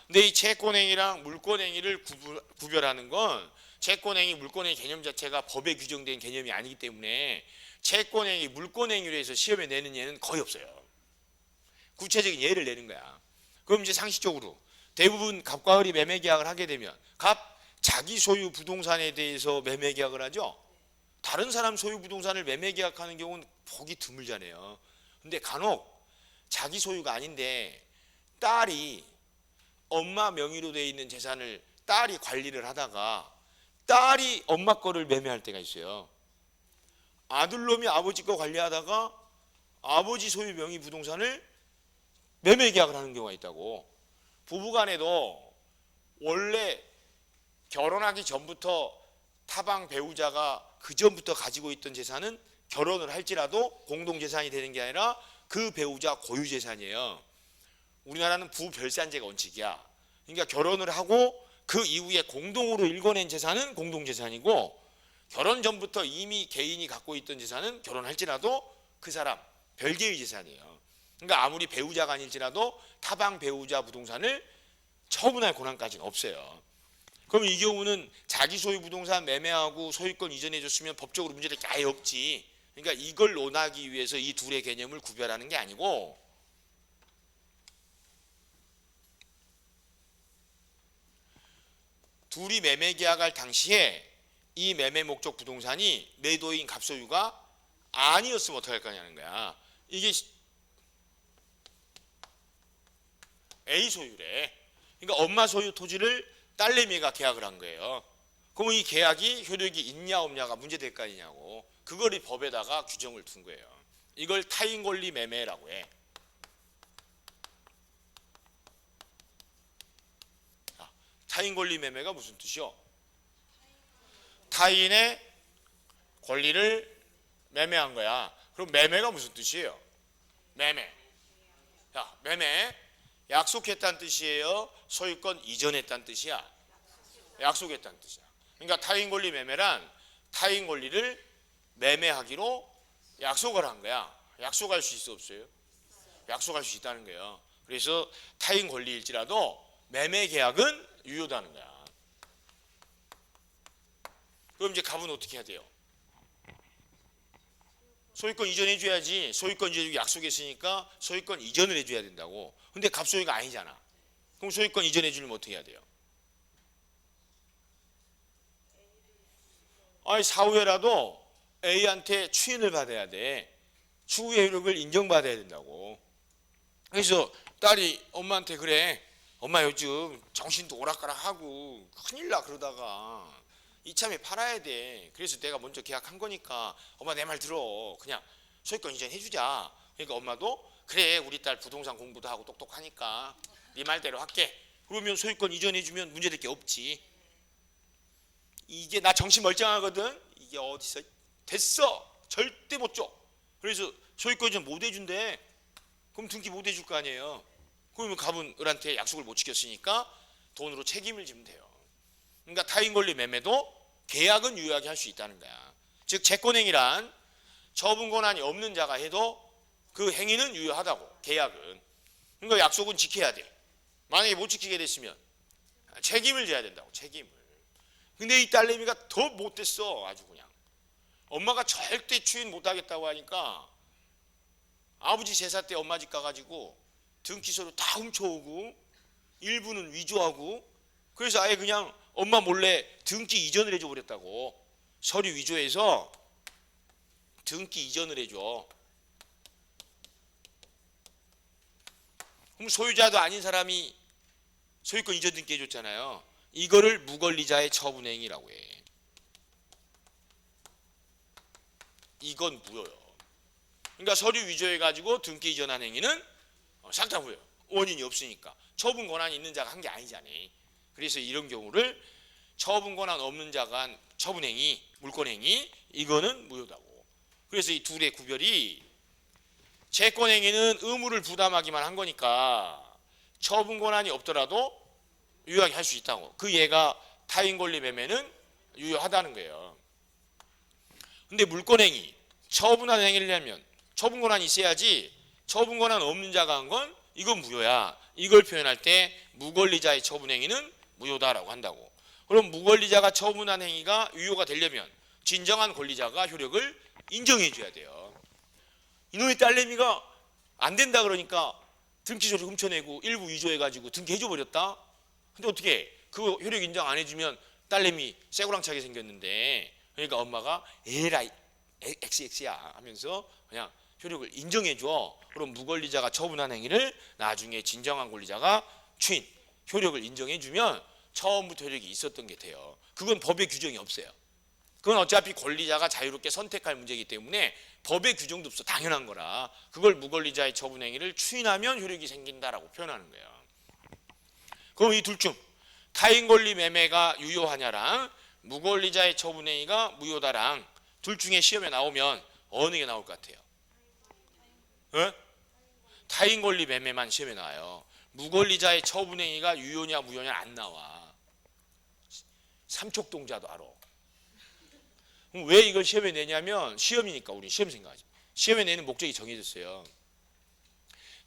Speaker 1: 근데 이 채권행위랑 물권행위를 구별하는 건, 채권행위, 물권행위 개념 자체가 법에 규정된 개념이 아니기 때문에 채권행위, 물권행위로 해서 시험에 내는 예는 거의 없어요. 구체적인 예를 내는 거야. 그럼 이제 상식적으로 대부분 갑과 을이 매매계약을 하게 되면 갑 자기 소유 부동산에 대해서 매매계약을 하죠. 다른 사람 소유 부동산을 매매계약하는 경우는 보기 드물잖아요. 근데 간혹 자기 소유가 아닌데 딸이 엄마 명의로 되어 있는 재산을 딸이 관리를 하다가 딸이 엄마 거를 매매할 때가 있어요. 아들놈이 아버지 거 관리하다가 아버지 소유 명의 부동산을 매매 계약을 하는 경우가 있다고. 부부간에도 원래 결혼하기 전부터 타방 배우자가 그 전부터 가지고 있던 재산은 결혼을 할지라도 공동재산이 되는 게 아니라 그 배우자 고유재산이에요. 우리나라는 부별산제가 원칙이야. 그러니까 결혼을 하고 그 이후에 공동으로 일궈낸 재산은 공동재산이고, 결혼 전부터 이미 개인이 갖고 있던 재산은 결혼할지라도 그 사람 별개의 재산이에요. 그러니까 아무리 배우자가 아닐지라도 타방 배우자 부동산을 처분할 권한까지는 없어요. 그럼 이 경우는 자기 소유 부동산 매매하고 소유권 이전해줬으면 법적으로 문제될 게 아예 없지. 그러니까 이걸 논하기 위해서 이 둘의 개념을 구별하는 게 아니고, 둘이 매매 계약할 당시에 이 매매 목적 부동산이 매도인 갑소유가 아니었으면 어떻게 할 거냐는 거야. 이게 A 소유래. 그러니까 엄마 소유 토지를 딸내미가 계약을 한 거예요. 그러면 이 계약이 효력이 있냐 없냐가 문제될 거 아니냐고. 그걸 법에다가 규정을 둔 거예요. 이걸 타인 권리 매매라고 해. 타인 권리 매매가 무슨 뜻이요? 타인의 권리를 매매한 거야. 그럼 매매가 무슨 뜻이에요? 매매. 야, 매매. 약속했다는 뜻이에요? 소유권 이전했다는 뜻이야? 약속했다는 뜻이야. 그러니까 타인 권리 매매란 타인 권리를 매매하기로 약속을 한 거야. 약속할 수 있어 없어요? 약속할 수 있다는 거예요. 그래서 타인 권리일지라도 매매 계약은 유효하다는 거야. 그럼 이제 갑은 어떻게 해야 돼요? 소유권 이전해 줘야지. 소유권 이전이 약속했으니까 소유권 이전을 해줘야 된다고. 근데 갑 소유가 아니잖아. 그럼 소유권 이전해 주려면 어떻게 해야 돼요? 아니 사후에라도 A한테 추인을 받아야 돼. 추후의 효력을 인정받아야 된다고. 그래서 딸이 엄마한테 그래. 엄마 요즘 정신도 오락가락하고 큰일 나 그러다가 이참에 팔아야 돼. 그래서 내가 먼저 계약한 거니까 엄마 내 말 들어. 그냥 소유권 이전 해주자. 그러니까 엄마도 그래 우리 딸 부동산 공부도 하고 똑똑하니까 네 말대로 할게. 그러면 소유권 이전해주면 문제될 게 없지. 이게 나 정신 멀쩡하거든. 이게 어디서 됐어. 절대 못 줘. 그래서 소유권 이전 못 해준대. 그럼 등기 못 해줄 거 아니에요. 그러면 갑은 을한테 약속을 못 지켰으니까 돈으로 책임을 지면 돼요. 그러니까 타인 권리 매매도 계약은 유효하게 할 수 있다는 거야. 즉 채권행위란 처분 권한이 없는 자가 해도 그 행위는 유효하다고. 계약은. 그러니까 약속은 지켜야 돼. 만약에 못 지키게 됐으면 책임을 져야 된다고. 책임을. 근데 이 딸내미가 더 못됐어. 아주 그냥. 엄마가 절대 추인 못하겠다고 하니까 아버지 제사 때 엄마 집 가가지고 등기소를 다 훔쳐오고 일부는 위조하고 그래서 아예 그냥 엄마 몰래 등기 이전을 해줘 버렸다고. 서류 위조해서 등기 이전을 해줘. 그럼 소유자도 아닌 사람이 소유권 이전 등기 해줬잖아요. 이거를 무권리자의 처분행위라고 해. 이건 무효요. 그러니까 서류 위조해가지고 등기 이전한 행위는 싹 다 무효. 원인이 없으니까. 처분 권한이 있는 자가 한 게 아니잖아. 그래서 이런 경우를 처분 권한 없는 자가 한 처분행위, 물권행위 이거는 무효다고. 그래서 이 둘의 구별이 채권행위는 의무를 부담하기만 한 거니까 처분 권한이 없더라도 유효하게 할 수 있다고. 그 예가 타인 권리 매매는 유효하다는 거예요. 근데 물권행위, 처분한 행위를 하면 처분 권한이 있어야지 처분 권한 없는 자가 한 건 이건 무효야. 이걸 표현할 때 무권리자의 처분행위는 무효다라고 한다고. 그럼 무권리자가 처분한 행위가 유효가 되려면 진정한 권리자가 효력을 인정해 줘야 돼요. 이놈의 딸내미가 안 된다 그러니까 등기소를 훔쳐내고 일부 위조해가지고 등기해줘 버렸다. 근데 어떻게 그 효력 인정 안 해주면 딸내미 쇠고랑차게 생겼는데 그러니까 엄마가 에라이 XX야 하면서 그냥 효력을 인정해줘. 그럼 무권리자가 처분한 행위를 나중에 진정한 권리자가 추인 효력을 인정해주면 처음부터 효력이 있었던 게 돼요. 그건 법의 규정이 없어요. 그건 어차피 권리자가 자유롭게 선택할 문제이기 때문에 법의 규정도 없어. 당연한 거라. 그걸 무권리자의 처분 행위를 추인하면 효력이 생긴다라고 표현하는 거예요. 그럼 이 둘 중 타인 권리 매매가 유효하냐랑 무권리자의 처분 행위가 무효다랑 둘 중에 시험에 나오면 어느 게 나올 것 같아요? 네? 타인 권리 매매만 시험에 나와요. 무권리자의 처분 행위가 유효냐 무효냐 안 나와. 삼척동자도 알아. 그럼 왜 이걸 시험에 내냐면 시험이니까 우리 시험 생각하지. 시험에 내는 목적이 정해졌어요.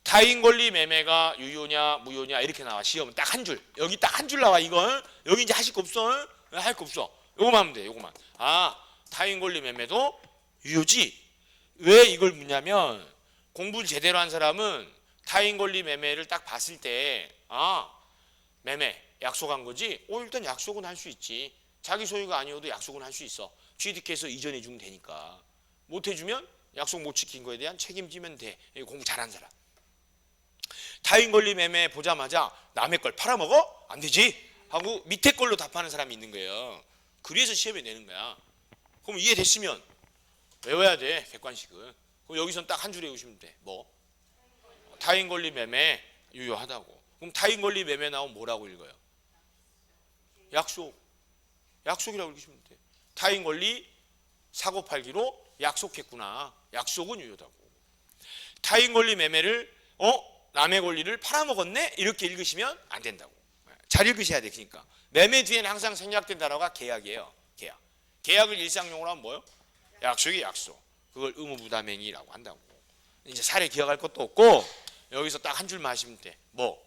Speaker 1: 타인 권리 매매가 유효냐 무효냐 이렇게 나와. 시험은 딱 한 줄. 여기 딱 한 줄 나와. 이건 여기 이제 하실 거 없어. 할 거 없어. 요거만 하면 돼. 요거만. 아 타인 권리 매매도 유효지. 왜 이걸 묻냐면 공부를 제대로 한 사람은 타인 권리 매매를 딱 봤을 때 매매 약속한 거지. 일단 약속은 할 수 있지. 자기 소유가 아니어도 약속은 할 수 있어. 취득해서 이전해 주면 되니까. 못 해주면 약속 못 지킨 거에 대한 책임지면 돼. 공부 잘한 사람. 타인 권리 매매 보자마자 남의 걸 팔아먹어? 안 되지 하고 밑에 걸로 답하는 사람이 있는 거예요. 그래서 시험에 내는 거야. 그럼 이해됐으면 외워야 돼. 객관식은. 그럼 여기선 딱 한 줄 외우시면 돼. 뭐? 타인 권리 매매 유효하다고. 그럼 타인 권리 매매 나오면 뭐라고 읽어요? 약속. 약속이라고 읽으시면 돼. 타인 권리 사고 팔기로 약속했구나. 약속은 유효다고. 타인 권리 매매를 남의 권리를 팔아먹었네? 이렇게 읽으시면 안 된다고. 잘 읽으셔야 돼. 그러니까 매매 뒤에는 항상 생략된 단어가 계약이에요. 계약. 계약을 일상용어로 하면 뭐요? 약속이 약속. 그걸 의무부담행위라고 한다고. 이제 사례 기억할 것도 없고 여기서 딱 한 줄만 하시면 돼. 뭐?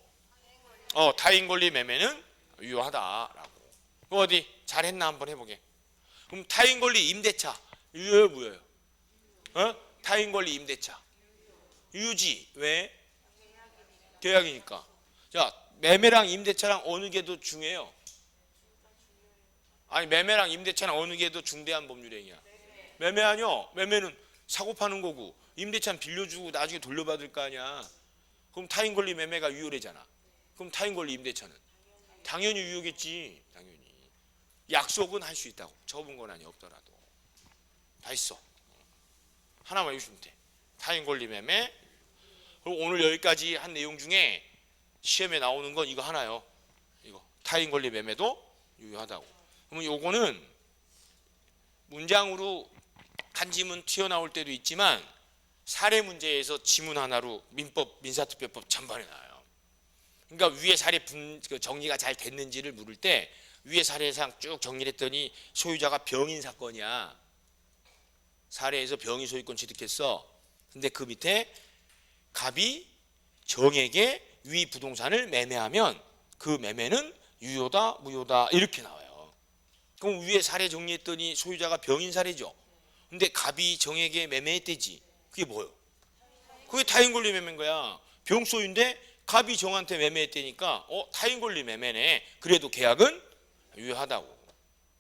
Speaker 1: 타인 권리 매매는 유효하다라고. 어디 잘했나 한번 해보게. 그럼 타인 권리 임대차 유효요 무효요? 타인 권리 임대차 유효지. 왜? 계약이니까. 자 매매랑 임대차랑 어느 게 더 중요해요? 아니 매매랑 임대차랑 어느 게 더 중대한 법률행위야? 매매 아니요. 매매는 사고 파는 거고 임대차는 빌려주고 나중에 돌려받을 거 아니야. 그럼 타인 권리 매매가 유효래잖아. 그럼 타인 권리 임대차는 당연히 유효겠지. 당연히. 약속은 할 수 있다고. 처분 권한이 없더라도. 다 있어. 하나만 외우시면 돼. 타인 권리 매매. 그리고 오늘 여기까지 한 내용 중에 시험에 나오는 건 이거 하나요. 이거 타인 권리 매매도 유효하다고. 그러면 요거는 문장으로 한 지문 튀어나올 때도 있지만 사례 문제에서 지문 하나로 민법, 민사투표법 전반에 나와요. 그러니까 위에 사례 정리가 잘 됐는지를 물을 때 위에 사례상 쭉 정리를 했더니 소유자가 병인 사건이야. 사례에서 병이 소유권 취득했어. 근데 그 밑에 갑이 정에게 위 부동산을 매매하면 그 매매는 유효다 무효다 이렇게 나와요. 그럼 위에 사례 정리했더니 소유자가 병인 사례죠. 근데 갑이 정에게 매매했대지. 그게 뭐예요? 그게 타인 권리 매매인 거야. 병 소유인데 갑이 정한테 매매했다니까 타인 권리 매매네. 그래도 계약은 유효하다고.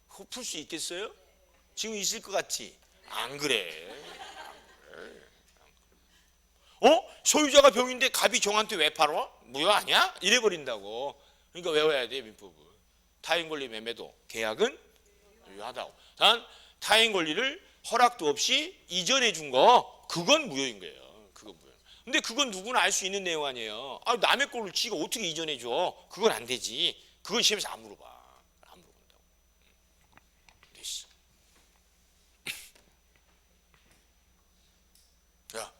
Speaker 1: 그거 풀 수 있겠어요? 지금 있을 것 같지? 안 그래. 소유자가 병인데 갑이 정한테 왜 팔아? 무효 아니야? 이래 버린다고. 그러니까 외워야 돼 민법을. 타인 권리 매매도 계약은 유효하다고. 단 타인 권리를 허락도 없이 이전해 준 거 그건 무효인 거예요. 그건 무효. 근데 그건 누구나 알 수 있는 내용 아니에요. 남의 거를 지가 어떻게 이전해 줘? 그건 안 되지. 그건 시험에서 안 물어봐. 안 물어본다고. 됐어. 자,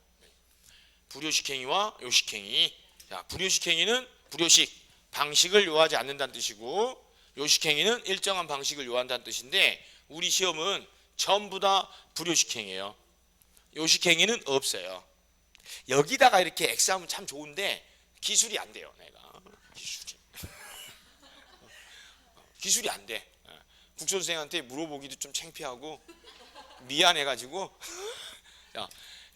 Speaker 1: 불효식행위와 요식행위. 자, 불효식행위는 불효식 방식을 요하지 않는다는 뜻이고, 요식행위는 일정한 방식을 요한다는 뜻인데 우리 시험은 전부 다 불효식행위예요. 요식행위는 없어요. 여기다가 이렇게 X하면 참 좋은데 기술이 안 돼요. 내가 기술이 안 돼. 국선생한테 물어보기도 좀 창피하고 미안해가지고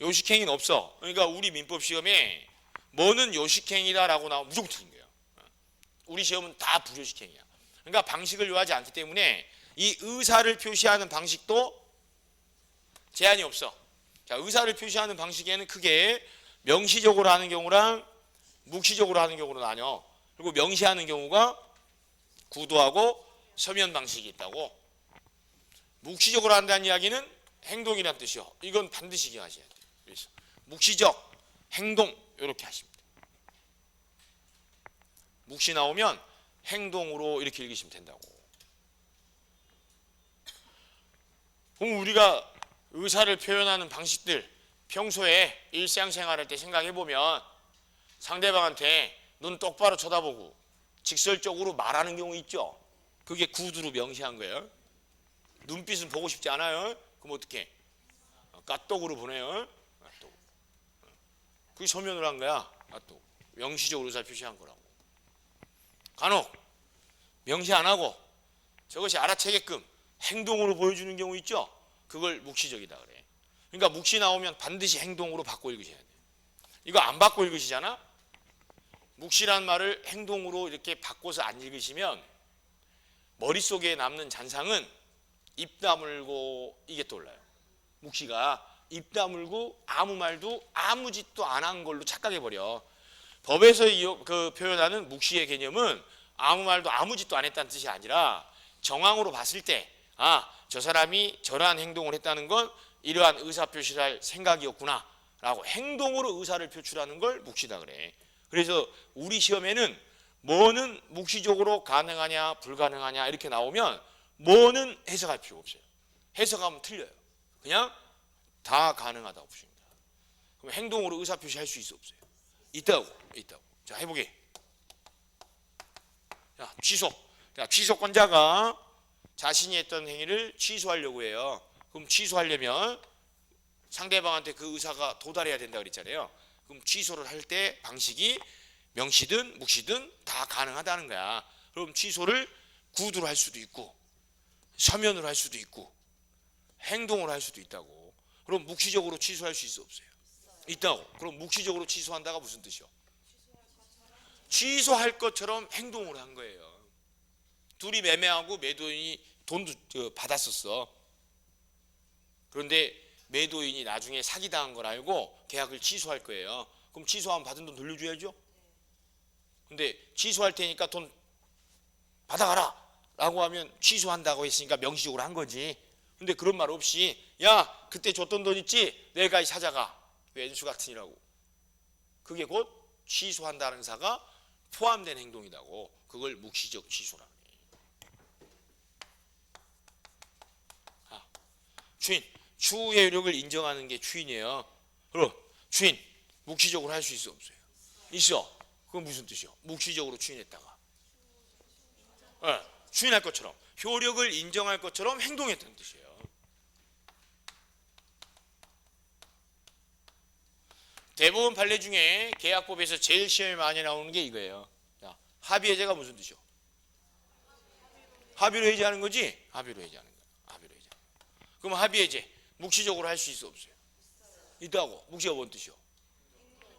Speaker 1: 요식행위는 없어. 그러니까 우리 민법 시험에 뭐는 요식행위다라고 나오면 무조건 틀린 거예요. 우리 시험은 다 불효식행위야. 그러니까 방식을 요하지 않기 때문에 이 의사를 표시하는 방식도 제한이 없어. 자, 의사를 표시하는 방식에는 크게 명시적으로 하는 경우랑 묵시적으로 하는 경우로 나뉘어. 그리고 명시하는 경우가 구도하고 서면 방식이 있다고. 묵시적으로 한다는 이야기는 행동이란 뜻이요. 이건 반드시 기억하셔야 돼요. 그래서 묵시적, 행동 이렇게 하시면 돼요. 묵시 나오면 행동으로 이렇게 읽으시면 된다고. 그럼 우리가 의사를 표현하는 방식들 평소에 일상생활할 때 생각해보면 상대방한테 눈 똑바로 쳐다보고 직설적으로 말하는 경우 있죠. 그게 구두로 명시한 거예요. 눈빛은 보고 싶지 않아요. 그럼 어떻게? 까똑으로 보내요. 까똑. 그게 서면으로 한 거야. 까똑. 명시적으로 의사 표시한 거라고. 간혹 명시 안 하고 저것이 알아채게끔 행동으로 보여주는 경우 있죠. 그걸 묵시적이다 그래. 그러니까 묵시 나오면 반드시 행동으로 바꿔 읽으셔야 돼요. 이거 안 바꿔 읽으시잖아. 묵시란 말을 행동으로 이렇게 바꿔서 안 읽으시면 머릿속에 남는 잔상은 입 다물고 이게 떠올라요. 묵시가 입 다물고 아무 말도 아무 짓도 안 한 걸로 착각해버려. 법에서 그 표현하는 묵시의 개념은 아무 말도 아무 짓도 안 했다는 뜻이 아니라 정황으로 봤을 때 저 사람이 저러한 행동을 했다는 건 이러한 의사표시를 할 생각이었구나 라고 행동으로 의사를 표출하는 걸 묵시다 그래. 그래서 우리 시험에는 뭐는 묵시적으로 가능하냐 불가능하냐 이렇게 나오면 뭐는 해석할 필요 없어요. 해석하면 틀려요. 그냥 다 가능하다고 보십니다. 그럼 행동으로 의사표시 할 수 있어 없어요? 있다고. 자, 해보게. 자, 취소. 자, 취소권자가 자신이 했던 행위를 취소하려고 해요. 그럼 취소하려면 상대방한테 그 의사가 도달해야 된다 그랬잖아요. 그럼 취소를 할 때 방식이 명시든 묵시든 다 가능하다는 거야. 그럼 취소를 구두로 할 수도 있고 서면으로 할 수도 있고 행동으로 할 수도 있다고. 그럼 묵시적으로 취소할 수 있어 없어요? 있다고. 그럼 묵시적으로 취소한다가 무슨 뜻이요? 취소할 것처럼 행동을 한 거예요. 둘이 매매하고 매도인이 돈도 받았었어. 그런데 매도인이 나중에 사기당한 걸 알고 계약을 취소할 거예요. 그럼 취소하면 받은 돈 돌려줘야죠. 근데 취소할 테니까 돈 받아가라 라고 하면 취소한다고 했으니까 명시적으로 한 거지. 근데 그런 말 없이 야 그때 줬던 돈 있지? 내가 사자가 왼수 같으니라고. 그게 곧 취소한다는 사가 포함된 행동이라고. 그걸 묵시적 취소라. 추인, 추후의 효력을 인정하는 게 추인이에요. 그럼 추인 묵시적으로 할 수 있어 없어요? 있어. 그건 무슨 뜻이요? 묵시적으로 추인했다가 추인할 것처럼, 효력을 인정할 것처럼 행동했다는 뜻이에요. 대법원 판례 중에 계약법에서 제일 시험에 많이 나오는 게 이거예요. 자, 합의해제가 무슨 뜻이요? 합의로 해제하는 거지? 합의로 해제하는 거야. 합의로 해제. 그럼 합의해제 묵시적으로 할 수 있어 없어요? 있다고. 묵시가 뭔 뜻이요?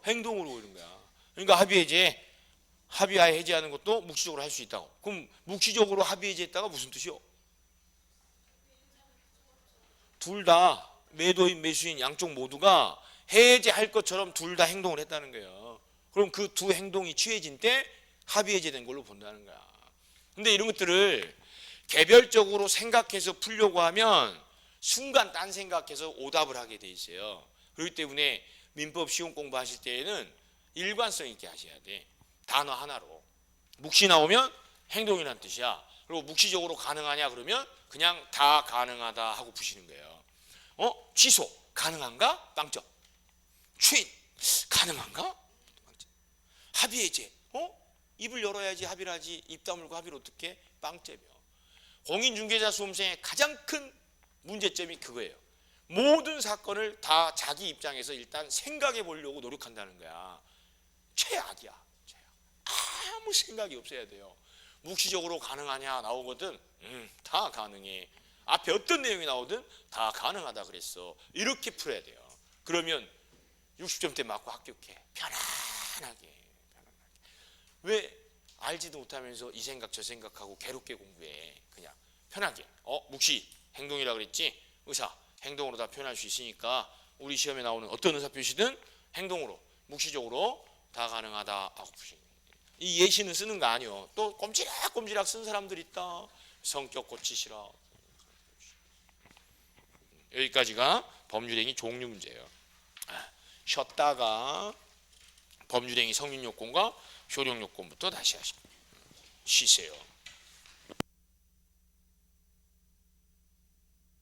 Speaker 1: 행동으로 이런 거야. 그러니까 합의해제, 합의하에 해제하는 것도 묵시적으로 할 수 있다고. 그럼 묵시적으로 합의해제했다가 무슨 뜻이요? 둘 다 매도인 매수인 양쪽 모두가 해제할 것처럼 둘 다 행동을 했다는 거예요. 그럼 그 두 행동이 취해진 때 합의해제된 걸로 본다는 거야. 근데 이런 것들을 개별적으로 생각해서 풀려고 하면 순간 딴 생각해서 오답을 하게 돼 있어요. 그렇기 때문에 민법 시험 공부하실 때에는 일관성 있게 하셔야 돼. 단어 하나로. 묵시 나오면 행동이란 뜻이야. 그리고 묵시적으로 가능하냐 그러면 그냥 다 가능하다 하고 푸시는 거예요. 취소 가능한가? 빵점. 추인 가능한가? 빵점. 합의해제 입을 열어야지 합의를 하지, 입 다물고 합의를 어떻게? 빵점이요. 공인중개사 수험생의 가장 큰 문제점이 그거예요. 모든 사건을 다 자기 입장에서 일단 생각해 보려고 노력한다는 거야. 최악이야. 최악. 아무 생각이 없어야 돼요. 묵시적으로 가능하냐 나오거든. 다 가능해. 앞에 어떤 내용이 나오든 다 가능하다 그랬어. 이렇게 풀어야 돼요. 그러면 60점대 맞고 합격해. 편안하게. 왜 알지도 못하면서 이 생각 저 생각하고 괴롭게 공부해. 그냥 편하게. 묵시 행동이라 그랬지. 의사 행동으로 다 표현할 수 있으니까 우리 시험에 나오는 어떤 의사 표시든 행동으로 묵시적으로 다 가능하다 하고 푸시는 거예요. 이 예시는 쓰는 거 아니요. 또 꼼지락꼼지락 쓴 사람들 있다. 성격 고치시라. 여기까지가 법률행위 종류 문제예요. 쉬었다가 법률행위 성립요건과 효력요건부터 다시 쉬세요.